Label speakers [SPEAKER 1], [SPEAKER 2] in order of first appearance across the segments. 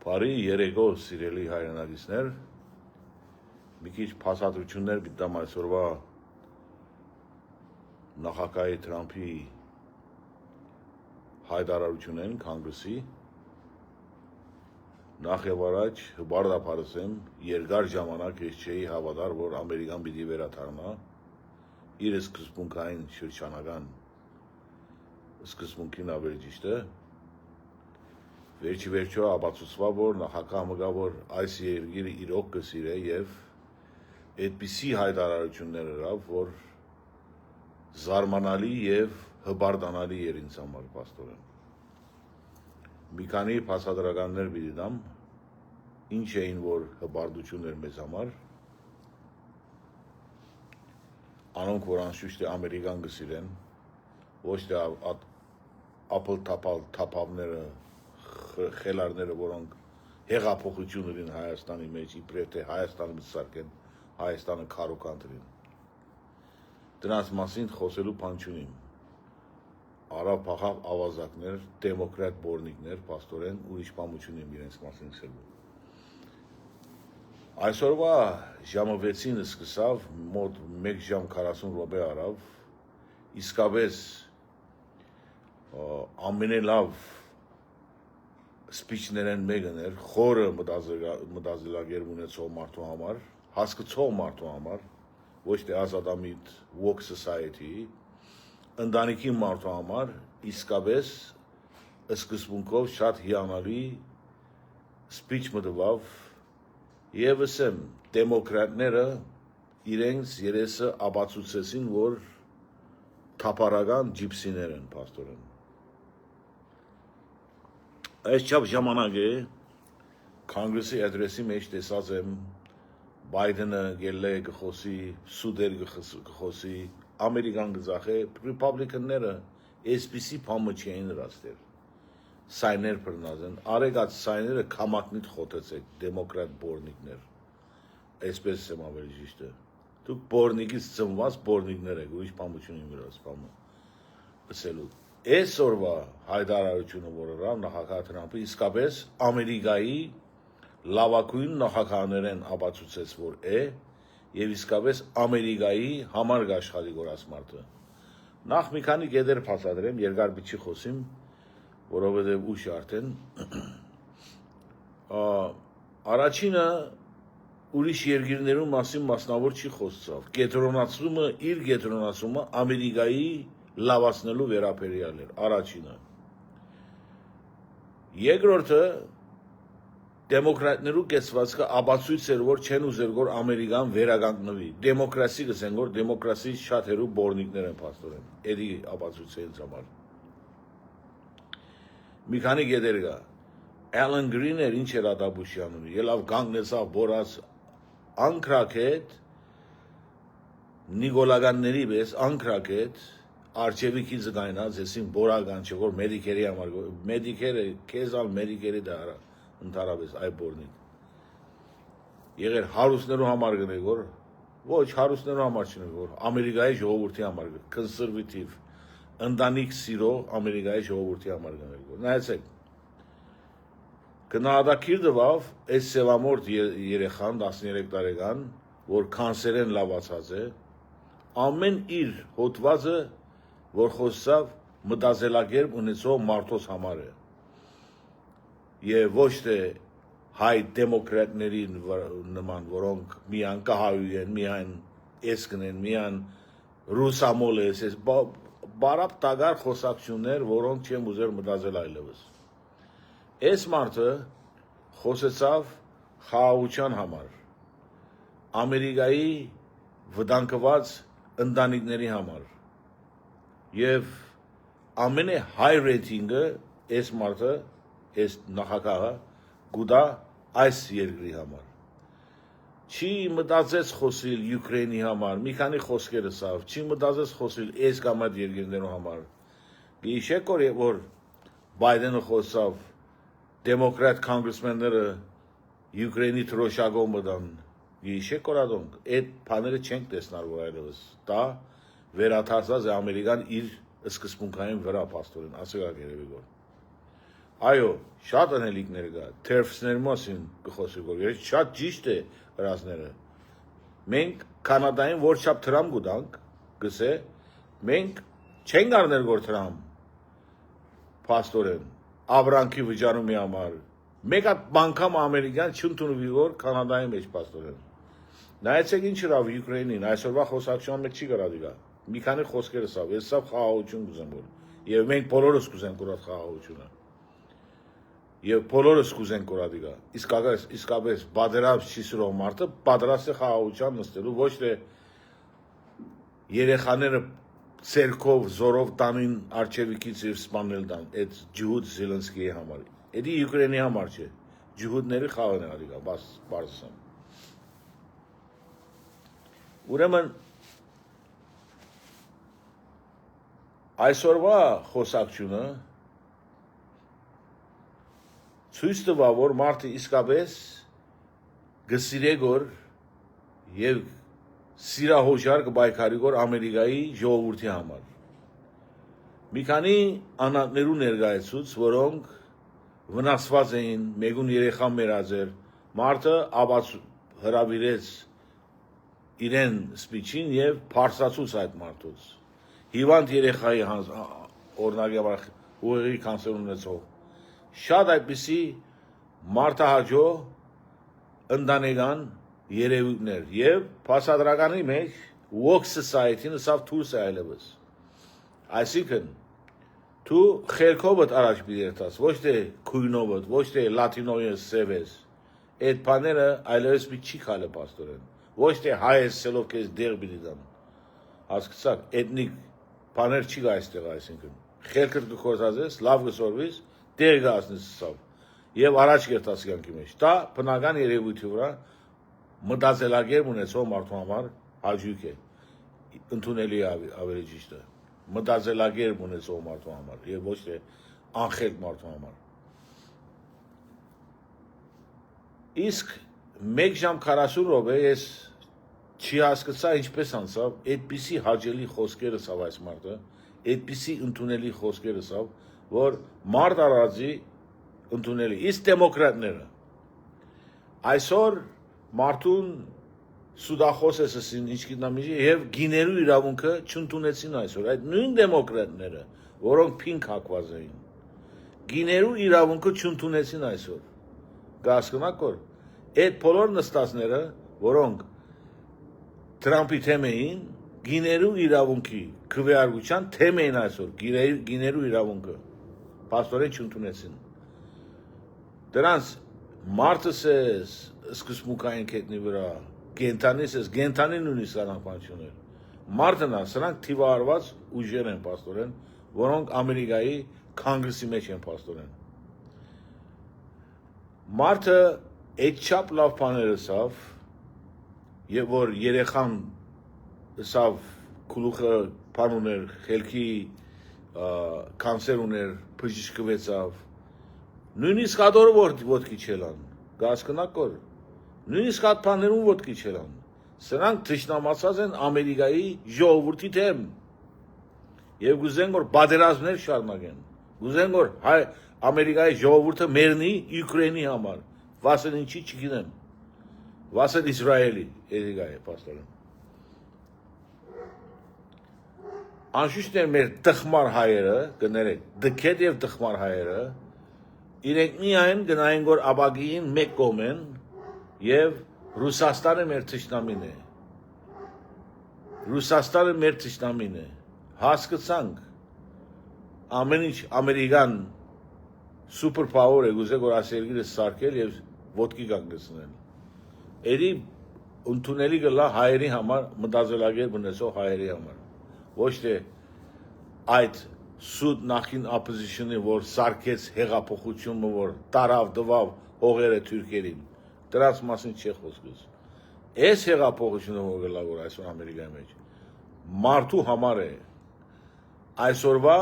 [SPEAKER 1] Բարի երեկո սիրելի հայրենակիցներ, մի քիչ փաստաթղթեր գտամ այսօրվա նախագահ Թրամփի հայտարարություններին կոնգրեսի նախ եւ առաջ հբարդապարսեմ երկար ժամանակ ես չէի հավատար, որ Ամերիկան պիտի վերադառնա իր սկզբունքային շրջանական սկզբունքին ավելի ճիշտ է Վերջիվերջո ապացուցվավ, որ նախագահ մգավոր այս երկիրը իրոք կսիրե եւ այդպիսի հայտարարություններ ըրավ, որ զարմանալի եւ հբարդանալի էր ինձ համար պաստորեն։ Մի քանի փաստադրականներ պիտի դամ, ինչ էին որ հբարդություններ մեզ համար, անոնք որ անշուշտ է Ամերիկան կսիրեն, ոչ թե ապլ թափավները խելարները, որոնք հեղափոխություն ունին Հայաստանի մեջ, իբրև թե Հայաստանը մտցարկեն, Հայաստանը քարոկանտրին։ Դրանց մասին խոսելու բան չունիմ։ Արավ փախավ ավազակներ, դեմոկրատ բորնիկներ, պաստորեն ուրիշ բան չունիմ իրենց մասին ասելու։ Այսօրվա ժամը 6-ին սկսավ, մոտ 1 ժամ 40 րոպե արավ, իսկապես ամենալավ սպիչներեն մեկն էր, խորը մտածելակերպ ունեցող մարդու համար, հասկացող մարդու համար, ոչ թե ազատամիտ woke society, ընտանիքի մարդու համար, իսկապես սկզբունքով շատ հիանալի սպիչ մտվավ եւ ասեմ, դեմոկրատները իրենց երեսը ապացուցեցին, որ թափառական ջիպսիներ են պաստորեն։ Այս չափ ժամանակ է կոնգրեսի ադրեսի մեջ տեսած եմ Բայդենը գելե գխոսի, սուդեր գխոսի, Ամերիկան գզախե, ռիպաբլիկանները այսպիսի բամը չէին ռաստեր։ Սայներ բռնած են, արեգած սայները կամակնիտ խոտեցեք, դեմոկրատ բորնիկներ։ Այսպես եմ ավելի ճիշտ է։ Դուք բորնիկից ծնված բորնիկներ եք, ուրիշ բամը չունին գրած բամը։ Ասելու Այսօրվա հայտարարությունը, որ ըրավ նախագահ Թրամփը իսկապես Ամերիկայի լավագույն նախագահներեն ապացուցեց, որ է եւ իսկապես Ամերիկայի համար աշխատի գորած մարդը։ Նախ մի քանի գեդեր փաստադրեմ, երկար բիչի խոսիմ, որովհետեւ ուշ արդեն առաջինը ուրիշ երկիրներում մասին մասնավոր չի խոսցավ։ Կենտրոնացումը իր կենտրոնացումը Ամերիկայի լավացնելու վերաբերյալ էր առաջինը։ Երկրորդը դեմոկրատներու կեցվածքը ապացույց էր, որ չեն ուզեր որ Ամերիկան վերականգնվի։ Դեմոկրասի գսեն, որ դեմոկրասի շատ հերու բորնիկներ են փաստորեն։ Էդի ապացույց է ինձ համար։ Մի քանի գեդեր կա։ Ալեն Գրիներ ինչ էր ադաբուշյանում։ Ելավ գանգնեցավ բորած անկրակետ նիկոլագանների պես անկրակետ Արջևի քիզը գայնած եսին բորական չէ, որ մեդիկերի համար, մեդիկերը, կեզալ մեդիկերի դարա, ընդհանրապես այ բորնիկ։ Եղեր հարուստներու համար գնեք, որ, ոչ հարուստներու համար չնեք, որ Ամերիկայի ժողովրդի համար, կոնսերվատիվ, ընտանիք սիրող Ամերիկայի ժողովրդի համար գնեք, որ, նայեցեք, գնահատակիր դվավ, այս սևամորդ երեխան, 13 տարեկան, որ կանսերեն լավացած է, ամեն իր հոտվածը որ խոսավ մտածելակերպ ունեցող մարդոց համար է եւ ոչ թե հայ դեմոկրատների նման որոնք միան կահայու են միան էսկն են միան ռուսամոլ է բարապ տագար խոսակցություններ որոնք չեմ ուզեր մտածել այլևս այս մարդը խոսեցավ խաղաղության համար Ամերիկայի վտանգված ընտանիքների համար Եվ ամենե հայ ռեյտինգը այս մարդը, այս նախագահը գուտա այս երկրի համար։ Չի մտածեց խոսիլ Յուկրայինի համար, մի քանի խոսքեր ասավ, չի մտածեց խոսիլ այս կամ այդ երկրներու համար։ Գիշեք որ Բայդենը խոսավ դեմոկրատ կոնգրեսմենները Յուկրայինի թրոշակով մտան։ Գիշեք adonk, այդ բաները չենք տեսնար որ այլևս։ Դա վերաթարցած է Ամերիկան իր սկզբունքային վրա պաստորեն, ասեղակ երևի գոր։ Այո, շատ անելիքներ կա, թերֆսներ մասին կխոսի որ, ես շատ ճիշտ է հրասները։ Մենք Կանադային որ չափ թրամ գուտանք, գսե, մենք չենք արներ որ թրամ, պաստորեն, ավրանքի վճարումի համար, մեկ հատ բանկամ ամերիկյան չընդունվի որ Կանադայի մեջ պաստորեն։ Նայեցեք ինչ հրավ Յուկրաինին, այսօրվա խոսակցության մեջ չի գրադիգա, մի քանի խոսքեր սավ, ես սավ խաղաղություն կուզեմ որ, և մենք բոլորս կուզենք որ այդ խաղաղությունը։ Եվ բոլորս կուզենք որ ադիգա, իսկապես բادرած չի սրող մարդը պատրաստ է խաղաղության նստելու, ոչ թե երեխաները ցերկով զորով տանին արչևիկից եւ սպանել տան, այդ ջհուդ Զելենսկիի համար։ Էդի Յուկրաինի համար չէ, ջհուդների խաղն է ադիգա, բարձրացան։ Ուրեմն այսօրվա խոսակցությունը ցույց տվա որ մարդը իսկապես գսիրե գոր եւ սիրահոժար կբայքարի գոր Ամերիկայի ժողովրդի համար։ Մի քանի անհատներու ներկայացուց, որոնք վնասված էին, մեգուն երեխա մեռածեր, մարդը հրավիրեց իրեն սպիչին եւ փարսացուց այդ մարդուց։ Հիվանդ երեխայի օրինակի համար ուղեղի կանսեր ունեցող շատ այդպիսի մարդահաջո ընտանեկան երևույթներ եւ փաստադրականի մեջ woke society-ն սավ դուրս է այլևս։ Այսինքն դու խելքովդ առաջ բերտաս, ոչ թե քույնովդ, ոչ թե լատինոյը սևես։ Այդ բաները այլևս մի չի քալը պաստորեն։ Ոչ թե հայեսելով քեզ դեր բիդան։ Հասկացաք, էթնիկ բաներ չի գա այստեղ այսինքն։ Խելքդ կկործածես, լավ կսորվես, դեր գասնես սավ։ Եվ առաջ կերտաս կյանքի մեջ։ Դա բնական երևույթի վրա մտածելակերպ ունեցող մարդու համար հաճույք է։ Ընդունելի ավելի ճիշտ է։ Մտածելակերպ ունեցող մարդու համար եւ ոչ թե անխելք մարդու համար։ Իսկ 1 ժամ 40 րոպե ես չի հասկացա ինչպես անցավ, այդպիսի հաճելի խոսքերը սավ այս մարդը, այդպիսի ընդունելի խոսքերը սավ, որ մարդ արածի ընդունելի, իսկ դեմոկրատները այսօր մարդուն սուդախոս է սսին ինչ գիտնամիջի եւ գիներու իրավունքը չընդունեցին այսօր, այդ նույն դեմոկրատները, որոնք փինք հակված էին, գիներու իրավունքը չընդունեցին այսօր, կհասկանաք որ, այդ բոլոր նստածները, որոնք Թրամփի թեմ էին, գիներու իրավունքի քվեարկության թեմ էին այսօր, գիներու իրավունքը, պաստորեն չընդունեցին։ Դրանց մարդս ես սկսմուկային կետնի վրա, գենտանիս ես, գենտանին ունիս անապանություն էր։ Մարդն է, սրանք թիվարված ուժեր են պաստորեն, որոնք Ամերիկայի կոնգրեսի մեջ են պաստորեն։ Մարդը այդ չափ լավ բաները սավ, եւ որ երեխան սավ քուլուխը բան ուներ, խելքի կանսեր ուներ, բժշկվեցավ, նույնիսկ ադորը ոտքի չելան, կհասկանաք որ, նույնիսկ այդ բաներուն ոտքի չելան, սրանք թշնամացած են Ամերիկայի ժողովրդի դեմ, եւ գուզեն որ բادرազմներ շարունակեն, գուզեն որ Ամերիկայի ժողովուրդը մեռնի Յուկրաինի համար, վասն ինչի չգիտեմ, վասն Իսրայելի, էդիկա է պաստորեն։ Անշուշտ է մեր տխմար հայերը, կներեք, դքետ եւ տխմար հայերը, իրենք միայն գնային որ աբագիին մեկ կողմ են եւ Ռուսաստանը մեր թշնամին է։ Ռուսաստանը մեր թշնամին է։ Հասկացանք, ամեն ինչ ամերիկան սուպեր պաուեր է, գուզե որ ասերգիրը սարքել եւ ոտքի կանգնեցնել։ Էդի ընդունելի գլա հայերի համար, մտածելակերպ ունեցող հայերի համար, ոչ թե այդ սուտ նախին opposition-ը, որ սարքեց հեղափոխությունը, որ տարավ դվավ հողերը թուրքերին, դրանց մասին չի խոսքս։ Այս հեղափոխությունը որ գլա որ այսօր Ամերիկայի մեջ, մարդու համար է, այսօրվա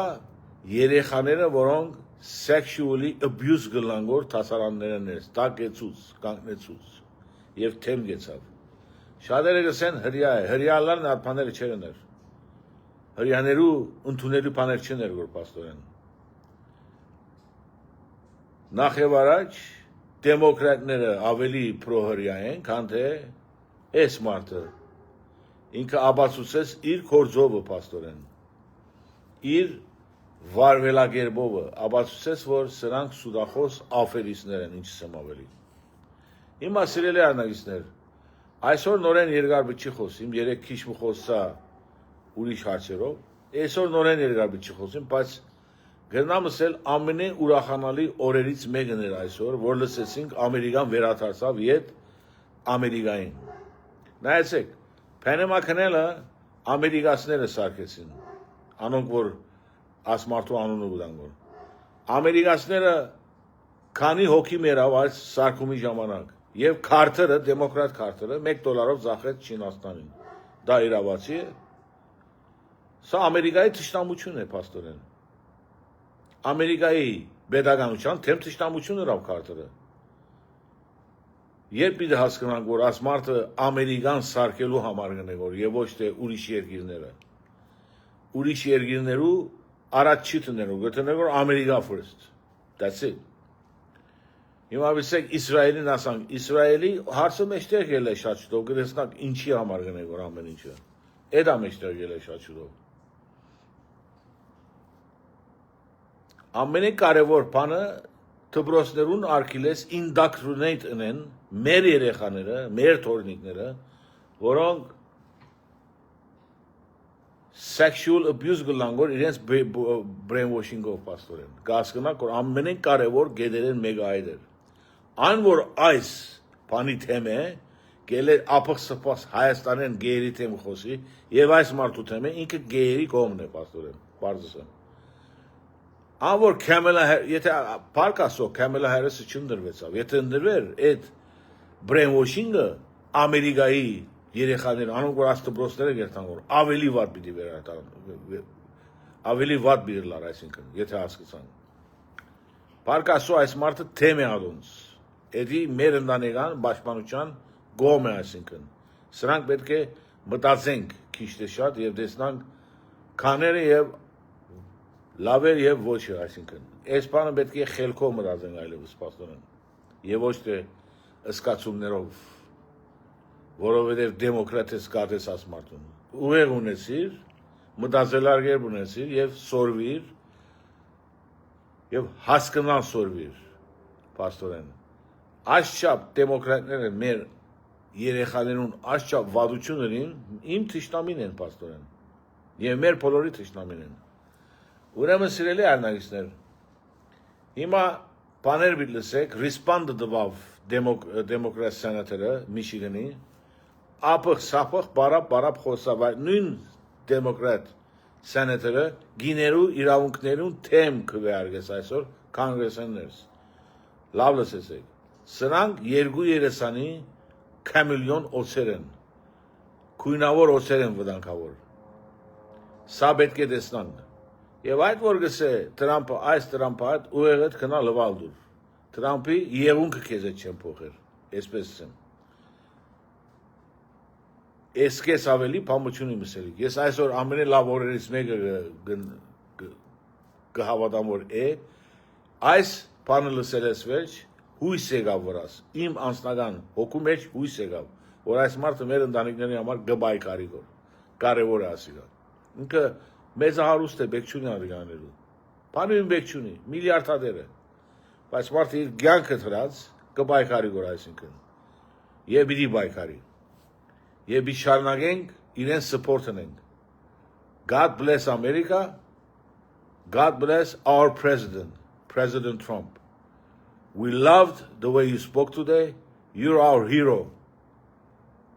[SPEAKER 1] երեխաները, որոնք sexually abuse գլան որ տասարաններն ես, տակեցուց, կանգնեցուց եւ թեմ գեցավ։ Շատերը գսեն հրյա է, հրյալարն այդ բաները չերներ։ Հրյաներու ընդունելու բաներ չներ որ պաստորեն։ նախ եւ առաջ դեմոկրատները ավելի պրոհրյա են, քան թե այս մարդը ինքը աբացուցեց իր կորձովը պաստորեն իր վարվելագերբովը աբացուցեց որ սրանք սուդախոս աֆերիստներ են ինչս եմ ավելի հիմա սիրելի արնագիստներ այսօր նորեն երկար չի խոսիմ երեք քիչ մի խոսա ուրիշ հարցերով այսօր նորեն երկար չի խոսիմ բայց գտնամս էլ ամենը ուրախանալի օրերից մեկն էր այսօր որ լսեցինք ամերիկան վերադարձավ իդ ամերիկային նայեցեք Panama Canal-ը ամերիկացիները սարքեցին անոնք որ ասմարտու անունը ուտան որ ամերիկացիները քանի հոգի մերավ այս սարքումի ժամանակ եւ Քարթերը դեմոկրատ Քարթերը $1 ծախեց Չինաստանին դա իրավացի է սա ամերիկայի թշնամություն է պաստորեն ամերիկայի բեդականության թեմ թշնամություն էր Քարթերը Երբ պիտի հասկանանք, որ ասմարտը ամերիկան սարքելու համար գնե որ եւ ոչ թե ուրիշ երկիրները։ Ուրիշ երկիրներու առաջ չի տնելու, գտնենք որ Ամերիկա first. That's it. Հիմա ասենք Իսրայելին ասանք, Իսրայելի հարցը մեջտեղ ելէ շատ շուտով, գտեսնակ ինչի համար գնե որ ամեն ինչը։ Էդ է մեջտեղ ելե շատ շուտով։ Ամենակարևոր բանը դպրոցներուն արկիլես indoctrinate ընեն մեր երեխաները, մեր թորնիկները, որոնք sexual abuse գլան որ իրենց brainwashing-ով պաստորեն։ Կհասկանաք որ ամենակարևոր գեդերեն մեկը այդ էր։ Այն որ այս բանի թեմ է, գել է ապխ սպաս Հայաստանեն գերի թեմ խոսի եւ այս մարդու թեմը ինքը գերի կողմն է պաստորեն, բարձր Անոր Kamala եթե Պարկասո Kamala Harris-ը չնդրվեցավ, եթե ընդրվեր այդ brainwashing-ը Ամերիկայի երեխաները, անոնք որ աստպրոցները գերտան որ ավելի վատ պիտի վերարտան, ավելի վատ պիտի լար, այսինքն, եթե հասկացան։ Պարկասո այս մարդը թեմ է ադոնց, էդի մեր ընտանեկան պաշտպանության գոմ է, այսինքն, սրանք պետք է մտածենք քիչ թե շատ եւ տեսնանք քաները եւ լավեր եւ ոչը, այսինքն, այս բանը պետք է խելքով մտածենք այլևս պաստորեն, եւ ոչ թե ըսկացումներով, որովհետեւ դեմոկրատես կատես ասմարտուն, ուղեղ ունեցիր, մտածելարգեր ունեցիր եւ սորվիր եւ հասկանան սորվիր, պաստորեն, աշխապ դեմոկրատները մեր երեխաներուն աշխապ վադություններին իմ թշնամին են պաստորեն, եւ մեր բոլորի թշնամին են Ուրեմն սիրելի արնագիստներ, հիմա բաներ պիտի լսեք, ռիսպանդը դվավ դեմոկրատ սենատորը Միչիգանի, ապխ սապխ բարապ խոսավ, նույն դեմոկրատ սենատորը գիներու իրավունքներուն թեմ քվեարկեց այսօր կոնգրեսներս։ Լավ լսեցեք, սրանք երկու երեսանի կամիլիոն օծեր են, քույնավոր օծեր են վտանգավոր։ Սա պետք է տեսնանք։ Եվ այդ որ գսե Տրամփը այս Տրամփը այդ ուղեղդ կնա լվալդուր Տրամփի եղունքը քեզ է չեմ փոխեր այսպես եմ Էսկես ավելի բամություն իմ ասելիք ես այսօր ամենը լավ օրերից մեկը կհավատամ որ է այս բանը լսել ես վերջ հույս եկավ վրաս իմ անձնական հոգու մեջ հույս եկավ որ այս մարդը մեր ընտանիքների համար գբայքարի գոր կարևոր է ասիգա ինքը Մեծ հարուստ է բեկչունի արիգաներու։ Բանույն բեկչունի, միլիարդադեր է։ Բայց մարդը իր գյանքը թրած կբայքարի գոր այսինքն։ Եվ իրի բայքարի։ Եվ իր շարնագենք իրեն սպորտն ենք։ God bless America. God bless our president, President Trump. We loved the way you spoke today. You're our hero.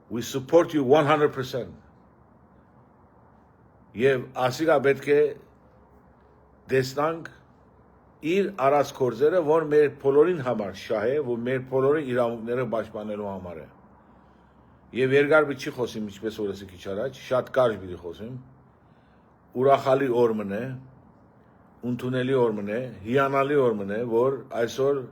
[SPEAKER 1] We support you 100%. Եվ ասիկա պետք է դեսնանք իր արած կորձերը, որ մեր բոլորին համար շահ է, որ մեր բոլորի իրավունքները պաշտպանելու համար է։ Եվ երկար չի խոսիմ, ինչպես օրեսի քիչ առաջ, շատ կարճ պիտի խոսիմ։ Ուրախալի օր մնե, ընդունելի օր մնե, հիանալի օր մնե, որ այսօր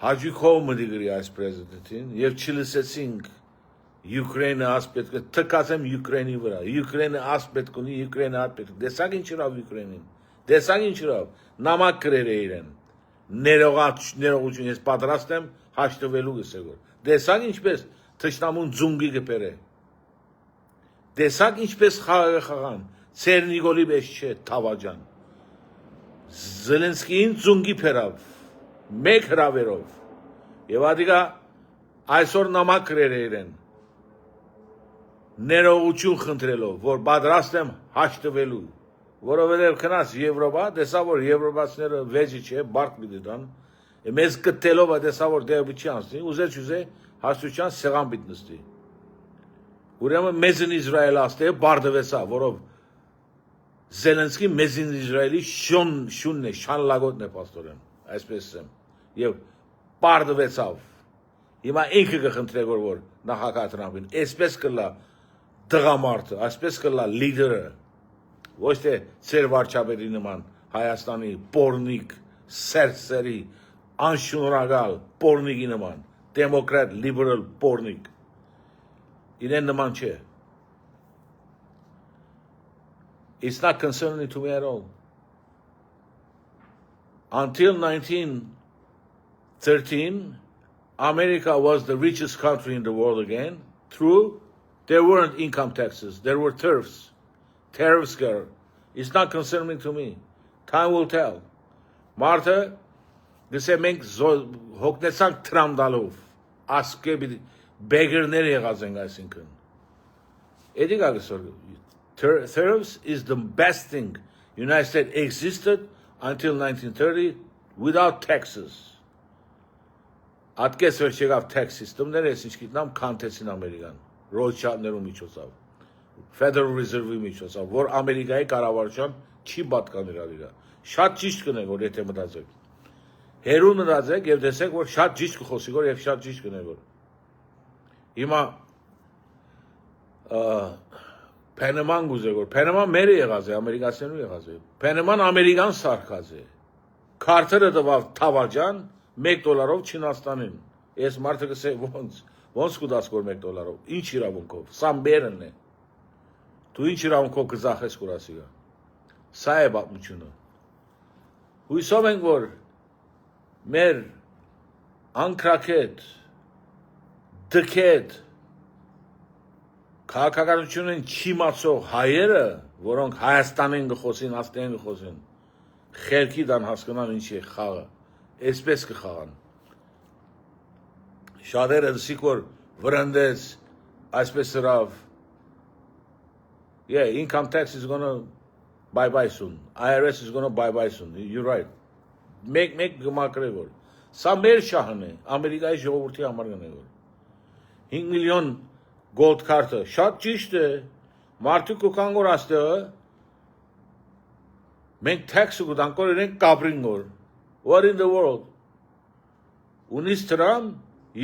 [SPEAKER 1] հաջիկով մտի գրի այս պրեզիդենտին եւ չլսեցինք Ukraine as պետք է թքացեմ Ukraine-ի վրա Ukraine as պետք ունի Ukraine as պետք դեսակ ինչրավ Ukraine-ին դեսակ ինչրավ նամակ գրեր է իրեն ներողություն ես պատրաստ եմ հաշտվելու գսեգոր տեսակ ինչպես թշնամուն ձունգի գբերե տեսակ ինչպես խաղը խաղան Ցերնիգոլի մեջ չէ Թավաջան Զելենսկին ձունգի փերավ մեկ հրավերով եւ ադիգա այսօր նամակ գրել են ներողություն խնդրելով որ պատրաստ եմ հաշտվելու որովհետև քնած Եվրոպա տեսա որ եվրոպացիները վեճի չէ բարդ մի դան մեզ կտելով տեսա որ դեպի չի անցնի ուզե հաշտության սեղան պիտ նստի ուրեմն մեզին Իսրայել աստե բարդվեցա որով Զելենսկի մեզին Իսրայելի շունն է շանլագոտն է պաստորեն այսպես եմ եւ բարդվեցավ հիմա ինքը կխնդրե որ նախագահ Թրամփին այսպես կլա դղամարդը այսպես կլա լիդերը ոչ թե ծեր վարչապետի նման Հայաստանի պորնիկ սերսերի անշնորհակալ պորնիկի նման դեմոկրատ լիբերալ պորնիկ իրեն նման չէ It's not concerning to me at all Until 1913 America was the richest country in the world again True There weren't income taxes there were tariffs Tariffs girl. It's not concerning to me. Time will tell. Martha, գսե մենք հոգնեցանք տրամդալով ասկե բեգերներ եղած ենք այսինքն Էդի գալսոր Tariffs is the best thing United States existed until 1930 without taxes Ատկես որ չեղավ tax system-ները ես ինչ գիտնամ քանթեցին Ամերիկան Ռոթշիլդներու միջոցով Federal Reserve-ի միջոցով, որ Ամերիկայի կառավարության չի պատկանել իրա։ Շատ ճիշտ կնեք, որ եթե մտածեք։ Հերու մտածեք եւ տեսեք, որ շատ ճիշտ կխոսի, որ եւ շատ ճիշտ կնեք, որ։ Հիմա Փենեման գուզե, որ Փենեման մերը եղած է, ամերիկացիներու եղած է։ Փենեման ամերիկան սարքած է։ Քարտերը տվավ Թավաջան $1 Չինաստանին։ Ես մարդը կսե ոնց կուտած որ $1 Ինչ իրավունքով։ Սա մերն է։ Դու ինչ իրավունքով կզախես կուրասիգա։ Սա է պատմությունը։ Հույսով ենք որ մեր անկրակետ դքետ քաղաքականությունն չիմացող հայերը, որոնք Հայաստանին գխոսին, աստեն գխոսին, խելքի դան հասկանան ինչ է խաղը, այսպես կխաղան։ Շատերը դսիկ որ վրընդեց, այսպես հրավ, Yeah, income tax is gonna bye soon. IRS is gonna bye soon. You're right. Make gmakregor. Սա մեր շահն է, Ամերիկայի ժողովրդի համար գնեգոր։ 5 միլիոն gold card-ը, շատ ճիշտ է։ Մարդիկ կան որ աստեղը մենք tax-ը գտանք որ իրենք կաբրին գոր։ What in the world? Ունից Տրամ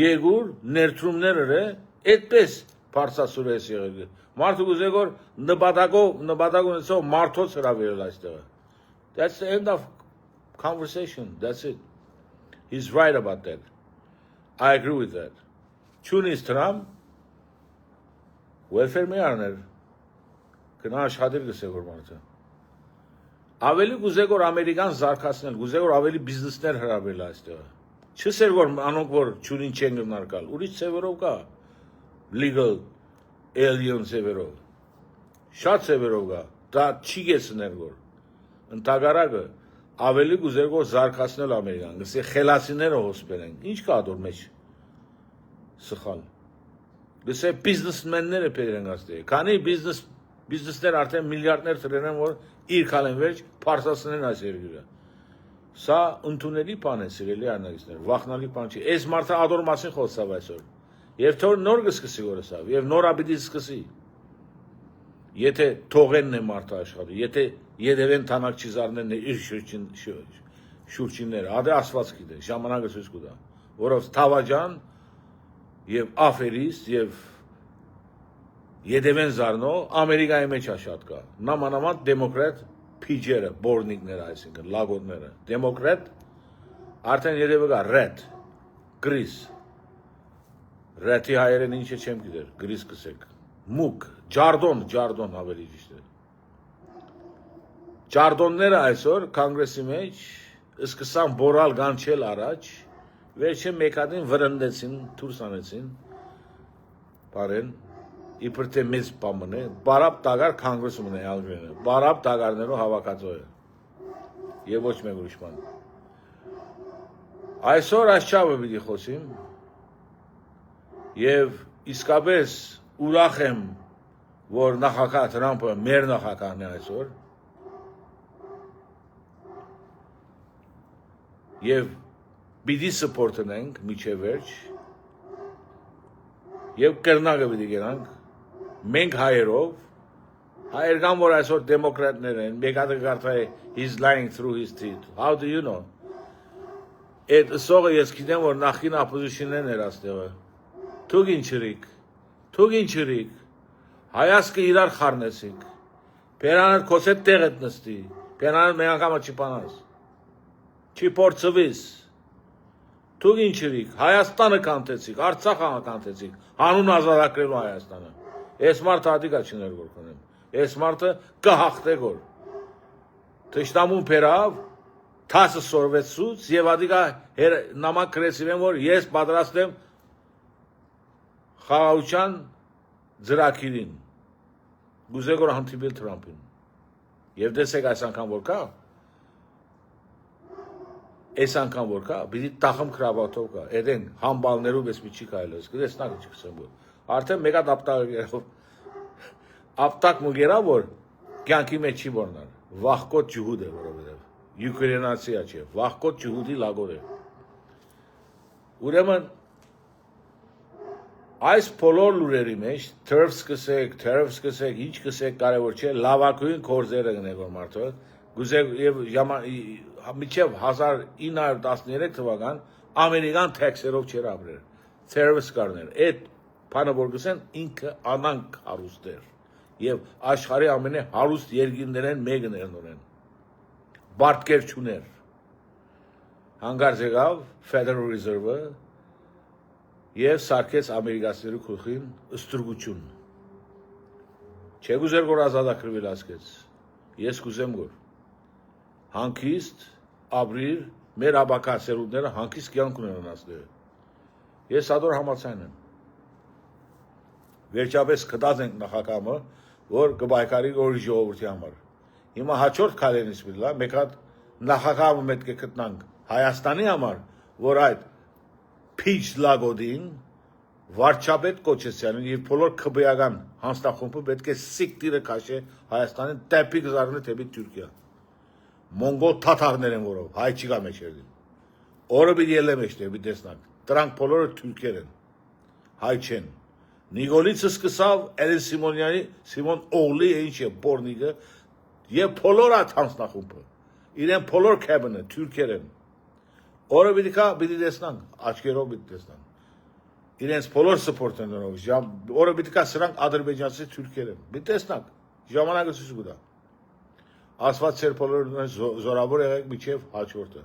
[SPEAKER 1] եգուր ներդրումները այդպես բարձրացուրես եղել։ Մարդու գուզեգոր նպատակով մարդոց հրավիրել այստեղ։ That's the end of conversation. That's it. He's right about that. I agree with that. Չունից Տրամ welfare միարներ կնա աշխատել գսեգոր մարդը։ Ավելի գուզեգոր ամերիկան զարգացնել, գուզեգոր ավելի բիզնեսներ հրավիրել այստեղ։ Չսեր որ անոնք որ չունին չեն գնարկալ, ուրիշ ծևերով կա legal alien ծևերով։ Շատ ծևերով կա, դա չի գեցնել որ։ Ընտագարակը ավելի գուզեգոր զարգացնել ամերիկան, գսե խելացիները հոսպերեն։ Ինչ կա դոր մեջ։ Սխալ։ Գսե բիզնեսմենները բերեն աստե։ Քանի բիզնեսներ արդեն միլիարդներ տրեն են որ իր քալեն վերջ փարսասներն այս երկրը։ Սա ընդունելի բան է, սիրելի անալիստներ, վախնալի բան չի։ Այս մարդը ադոր մասին խոսավ այսօր։ Եվ թող նոր կսկսի որսավ, եւ նոր ապիտի սկսի։ Եթե թողենն է մարդը աշխատի, եթե Եդևեն թանակչիզարներն է իր շուրջինները, ադե ասված գիտե, ժամանակը ցույց կտա, որով Թավաջան եւ Աֆերիստ եւ Եդևեն զարնո Ամերիկայի մեջ շատ կա։ Նամանավանդ դեմոկրատ փիջերը, բորնիկները, այսինքն լագոտները։ Դեմոկրատ արդեն երևի կա red, gris։ Red-ի հայերեն ինչ է չեմ գիտեր, gris կսեք։ Մուկ, ջարդոն ավելի ճիշտ է։ Ջարդոնները այսօր կոնգրեսի մեջ սկսան բորալ գանչել առաջ, վերջը մեկադին վրընդեցին, դուրս անեցին, բարեն, իբր թե մեծ բամն է, բարապ տագար կանգրեսումն է ալգրենը, բարապ տագարներով հավաքածո է, և ոչ մեկ ուրիշ բան։ Այսօր այս չավը պիտի խոսիմ, և իսկապես ուրախ եմ, որ նախագահ Թրամփը մեր նախագահն է այսօր, և պիտի սպորտնենք միջև վերջ, և կրնագը պիտի գրանք, մենք հայերով, հայեր կան, որ այսօր դեմոկրատներ են, մեկատը կարդա է, he's lying through his teeth, how do you know? Այդ սողը ես գիտեմ, որ նախին ապոզիցիոներն էր աստեղը, թուգ ինչրիկ, հայասկը իրար խարնեցիք, պերանդ կոսետ տեղետ նստի, պերանդ մեկ անգամը չի պանաս, չի պորցվիս, թուգ ինչրիկ, Հայաստանը կանտեցիք, Արցախը կանտեցիք, հանուն ազատագրելու Հայաստանը, ես մարդը ադիկա չներ որ կնեմ, ես մարդը կհաղթե գոր, թշտամուն պերավ, թասը սորվեցուց և ադիկա նամակ կրեցիվ եմ, որ ես պատրաստ եմ խաղաղության ձրակիրին, գուզեգոր հանդիպել Թրամփին, և տեսեք այս անգամ որ կա, այս անգամ որ կա, պիտի տախմ քրավատով կա, էդեն համբալներով ես մի չի կայլես, կտեսնակ չկսեմ որ, արդեն մեկ ապտակ մուգերա, որ կյանքի մեջ չի որնար, վախկոտ ջուհուդ է որովհետև, յուկրենացիա չէ, վախկոտ ջուհուդի լագոր է, ուրեմն, այս բոլոր լուրերի մեջ, թրվ սկսեք, ինչ կսեք կարևոր չէ, լավակույն կորձերը գնեք որ մարդը, գուզեք միջև 1913 թվական ամերիկան թեքսերով չեր ապրեր, թերվս կարներ, այդ պանը որ գսեն ինքը անանք հարուստ էր, և աշխարի ամենե հարուստ երգիններեն մեկն էր նորեն, բարտկեր չուներ, հանգարց եղավ Federal Reserve-ը, և սարկեց ամերիկացիների կուխին ստրգություն, չէ գուզեր գոր ազատագրվել ասկեց, ես գուզեմ գոր, հանքիստ, ապրիր, մեր աբակա սերունդները հանքիստ կյանք ունեն անաստերը, ես ադոր համացայն եմ, վերջապես կտած ենք նախակամը, որ կբայկարի գորի ժողովորդի համար, հիմա հաջորդ կալենից բիլա, մեկ հատ նախակամը մետ կգտնանք Հայաստանի համար, որ այդ Փիչ լագոդին վարչապետ Կոչեսյանին և բոլոր քբեական հանձնախումբը պետք է սիկտիրը քաշե Հայաստանին տեպի գզարնը թեպի Թուրքիա։ Մոնգոլ թաթարներ են որով, հայ չկա մեջերին։ Օրը պիտի ելե մեջ դեպի տեսնակ։ Դրանք բոլորը թուրքեր են, հայ չեն։ Նիկոլիցը սկսավ Էլեն Սիմոնյանի, Սիմոն Օղլի է ինչ է բորնիկը և բոլոր այդ հանձնախումբը։ Իրեն բոլոր քեբինը թուրքեր են։ Օրը պիտի տեսնանք, աչքերով պիտի տեսնանք։ Իրենց բոլոր սպորտներով, օրը պիտի սրանք ադրբեջանցի թուրքեր են։ Պիտի տեսնանք, ժամանակը ցույց կտա։ Ասված ծեր բոլոր զորավոր եղեք միջև հաջորդը։